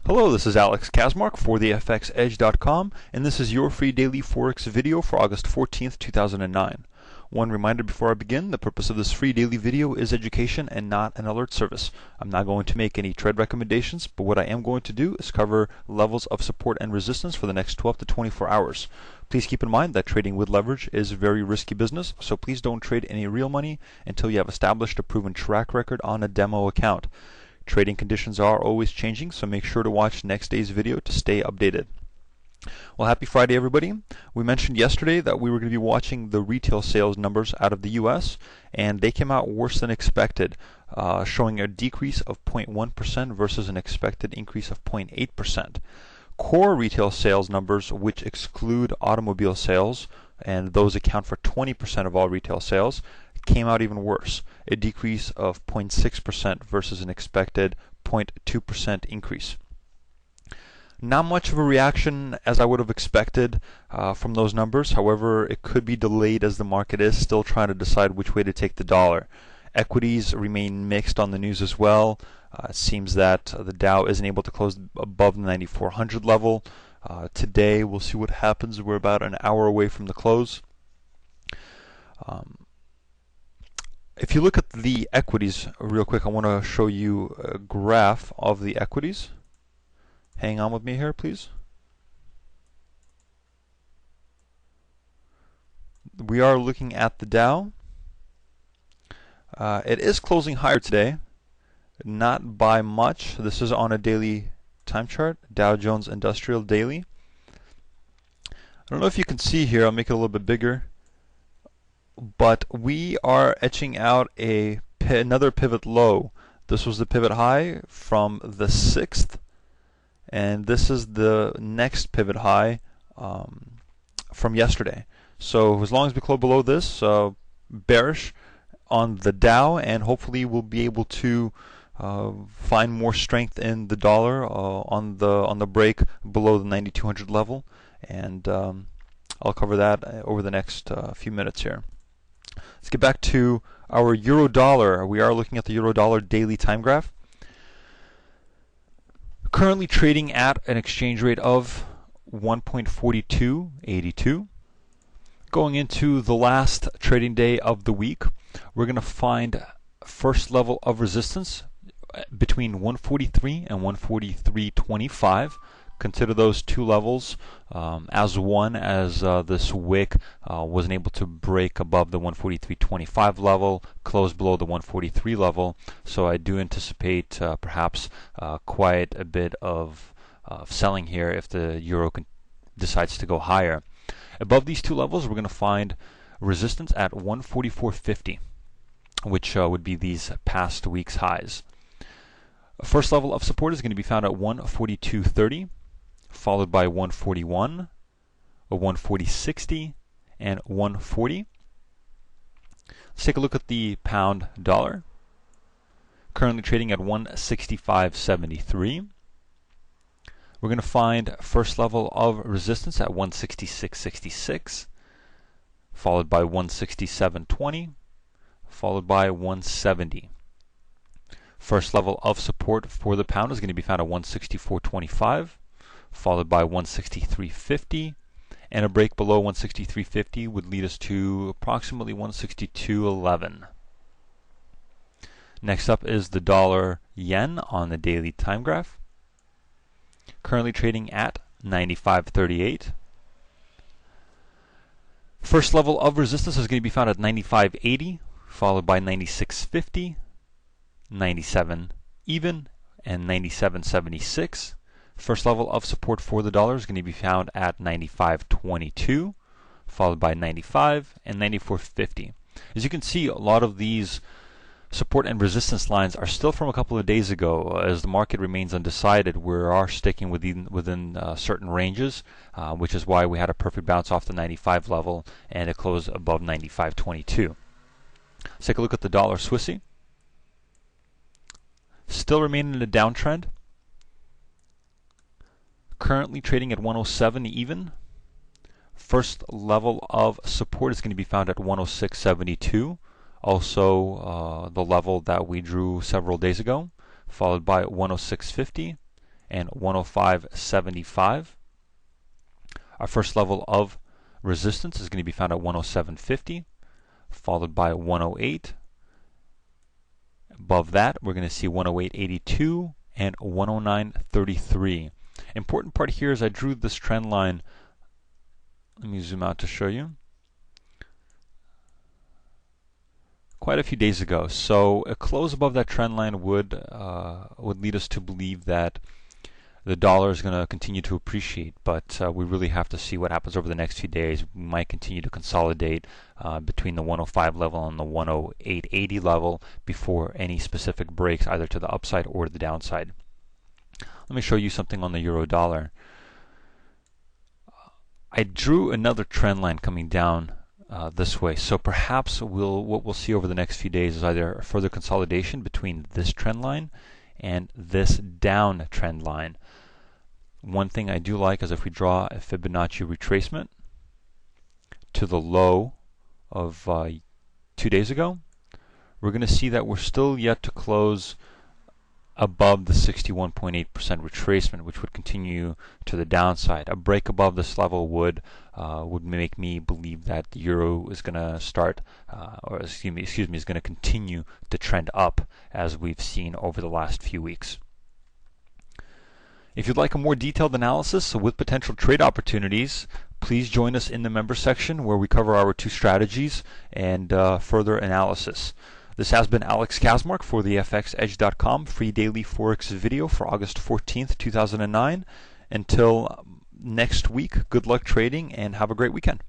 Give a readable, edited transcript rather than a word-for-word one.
Hello, this is Alex Kazmark for the FXEdge.com, and this is your free daily Forex video for August 14th, 2009. One reminder before I begin, the purpose of this free daily video is education and not an alert service. I'm not going to make any trade recommendations, but what I am going to do is cover levels of support and resistance for the next 12 to 24 hours. Please keep in mind that trading with leverage is a very risky business, so please don't trade any real money until you have established a proven track record on a demo account. Trading conditions are always changing, so make sure to watch next day's video to stay updated. Well, happy Friday, everybody. We mentioned yesterday that we were going to be watching the retail sales numbers out of the U.S., and they came out worse than expected, showing a decrease of 0.1% versus an expected increase of 0.8%. Core retail sales numbers, which exclude automobile sales, and those account for 20% of all retail sales, came out even worse, a decrease of 0.6% versus an expected 0.2% increase. Not much of a reaction as I would have expected from those numbers. However, it could be delayed as the market is still trying to decide which way to take the dollar. Equities remain mixed on the news as well. It seems that the Dow isn't able to close above the 9,400 level. Today, we'll see what happens. We're about an hour away from the close. If you look at the equities real quick, I want to show you a graph of the equities. Hang on with me here, please. We are looking at the Dow. It is closing higher today, not by much. This is on a daily time chart, Dow Jones Industrial Daily. I don't know if you can see here, I'll make it a little bit bigger. But we are etching out another pivot low. This was the pivot high from the 6th, and this is the next pivot high from yesterday. So as long as we close below this, bearish on the Dow, and hopefully we'll be able to find more strength in the dollar on the break below the 9,200 level, and I'll cover that over the next few minutes here. Let's get back to our euro dollar. We are looking at the euro dollar daily time graph. Currently trading at an exchange rate of 1.4282. Going into the last trading day of the week, we're going to find first level of resistance between 143 and 143.25. Consider those two levels as one, as this wick wasn't able to break above the 143.25 level, close below the 143 level. So I do anticipate perhaps quite a bit of selling here if the euro decides to go higher. Above these two levels, we're going to find resistance at 144.50, which would be these past week's highs. First level of support is going to be found at 142.30. Followed by 141, a 140.60, and 140. Let's take a look at the pound dollar. Currently trading at 165.73. We're going to find first level of resistance at 166.66, followed by 167.20, followed by 170. First level of support for the pound is going to be found at 164.25. Followed by 163.50, and a break below 163.50 would lead us to approximately 162.11. Next up is the dollar yen on the daily time graph. Currently trading at 95.38. First level of resistance is going to be found at 95.80, followed by 96.50, 97 even, and 97.76. First level of support for the dollar is going to be found at 95.22, followed by 95 and 94.50. As you can see, a lot of these support and resistance lines are still from a couple of days ago. As the market remains undecided, we are sticking within certain ranges, which is why we had a perfect bounce off the 95 level and it closed above 95.22. Let's take a look at the dollar Swissy. Still remaining in a downtrend. Currently trading at 107 even. First level of support is going to be found at 106.72. Also the level that we drew several days ago, followed by 106.50 and 105.75. Our first level of resistance is going to be found at 107.50, followed by 108. Above that, we're going to see 108.82 and 109.33. Important part here is I drew this trend line. Let me zoom out to show you. Quite a few days ago. So a close above that trend line would lead us to believe that the dollar is going to continue to appreciate, but we really have to see what happens over the next few days. We might continue to consolidate between the 105 level and the 108.80 level before any specific breaks either to the upside or to the downside. Let me show you something on the euro dollar. I drew another trend line coming down this way, so perhaps what we'll see over the next few days is either a further consolidation between this trend line and this down trend line. One thing I do like is if we draw a Fibonacci retracement to the low of 2 days ago, we're going to see that we're still yet to close above the 61.8% retracement, which would continue to the downside. A break above this level would make me believe that the euro is going to start, is going to continue to trend up as we've seen over the last few weeks. If you'd like a more detailed analysis with potential trade opportunities, please join us in the member section where we cover our 2 strategies and further analysis. This has been Alex Kaczmarek for the FXEdge.com free daily Forex video for August 14th, 2009. Until next week, good luck trading and have a great weekend.